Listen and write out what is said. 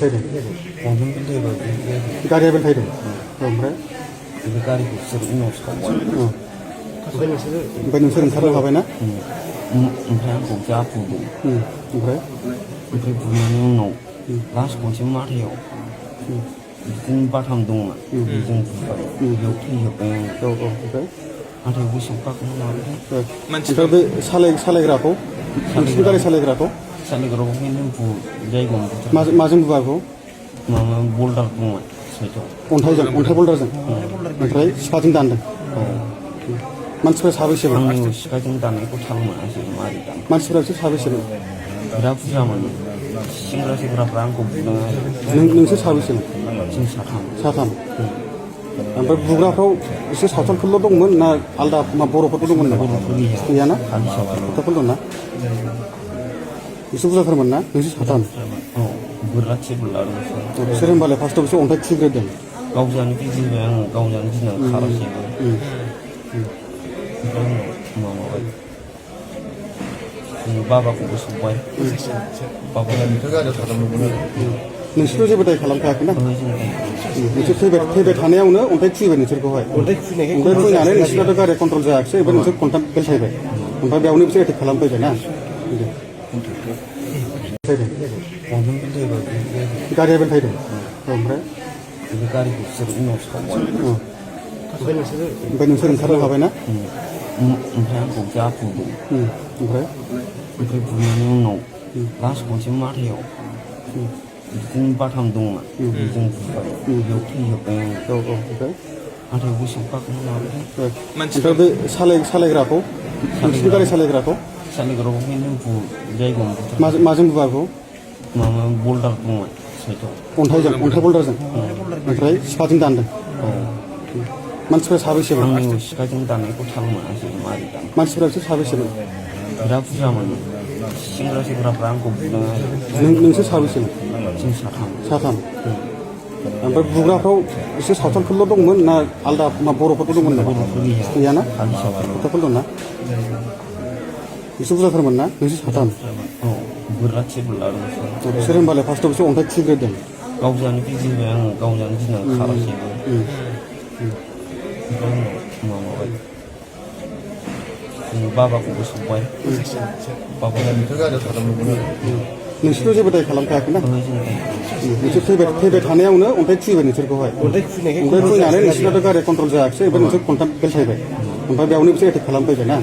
गंथाम फैबाय गारिया बेल थायदों ओमफ्राय बे गारिखौ बिसोर उनाव सावबाय ओमफ्राय नोंसोर ओंखारनो हाबायना ओमफ्राय आंखौ जा बुदों ओमफ्राय बुनायनि उनाव लास्ट खनसे माथायाव बिदिनो बाथाम दंमोन बेजों बुबाय बेयाव थैजोब्बाय आङो ओमफ्राय नाथाय गोसोआव गाखोनो माबादों ओमफ्राय बे सालायग्राखौ नोंसिनि गारि सालायग्राखौ जायगायाव माजों बुवा बेखौ माबा बल्डार दंमोन साइडआव अन्थाइ बल्डारजों ओमफ्राय सिखाजों दानदों मानसिफ्रा साबैसेमोन आंनि सिखाजों दाननायखौ थाल मोनासै मारै दान मानसिफ्रा बिसोर साबैसेमोन बिराद बुरजामोन सेंग्राफ्रा आंखौ बुदों आरो नोंसोर साबैसेमोन जों साथाम ओमफ्राय बुग्राफ्राव एसे सावथालफोरल' दंमोन ना आलदा बर'फोरबो दंमोन नामा गैयाना सावथालफोर दंना एसे बुरजाथारमोन ना नोंसोर साथाम बोरला थिबोल लादों बिसोर होनबालाय फार्स्टआव बिसोर अन्थाइ खुबैग्रोदों गावजानो गिदिंबाय आं गावजानो गिनानै खारासैबो माबाबाय बाबाखौबो सौबाय नोंसोरथ' जेबो दाय खालामखायाखैना नोंसोर फैबाय थानायावनो अन्थाइ खुबैबाय नोंसोरखौहाय अन्थाइ खुबैनानै नोंसोरनाथ' गारिया कन्ट्रल जायाखिसै ओमफ्राय नोंसोर खन्थाम बेलथायबाय ओमफ्राय बेयावनो बिसोर एटेक खालामफैबाय ना गारिया बेलथायदों ओमफ्राय बे गारिखौ बिसोर उनाव सावबाय ओमफ्राय नोंसोर ओंखारनो हाबायना ओमफ्राय आंखौ जा बुदों ओमफ्राय बुनायनि उनाव लास्ट खनसे माथायाव बिदिनो बाथाम दंमोन बेजों बुबाय बेयाव थैजोब्बाय आङो ओमफ्राय नाथाय गोसोआव गाखोनो माबादों ओमफ्राय बे सालायग्राखौ नोंसिनि गारि सालायग्राखौ जायगायाव माजों बुवा बेखौ माबा बल्डार दंमोन साइडआव अन्थाइ बल्डारजों ओमफ्राय सिखाजों दानदों मानसिफ्रा साबैसेमोन आंनि सिखाजों दाननायखौ थाल मोनासै मारै दान मानसिफ्रा बिसोर साबैसेमोन बिराद बुरजामोन सेंग्राफ्रा आंखौ बुदों आरो नोंसोर साबैसेमोन जों साथाम ओमफ्राय बुग्राफ्राव एसे सावथालफोरल' दंमोन ना आलदा बर'फोरबो दंमोन नामा गैयाना सावथालफोर दंना एसे बुरजाथारमोन ना नोंसोर साथाम बोरला थिबोल लादों बिसोर होनबालाय फार्स्टआव बिसोर अन्थाइ खुबैग्रोदों गावजानो गिदिंबाय आं गावजानो गिनानै खारासैबो माबाबाय बाबाखौबो सौबाय नोंसोरथ' जेबो दाय खालामखायाखैना नोंसोर फैबाय थानायावनो अन्थाइ खुबैबाय नोंसोरखौहाय अन्थाइ खुबैनानै नोंसोरनाथ' गारिया कन्ट्रल जायाखिसै ओमफ्राय नोंसोर खन्थाम बेलथायबाय ओमफ्राय बेयावनो बिसोर एटेक खालामफैबाय ना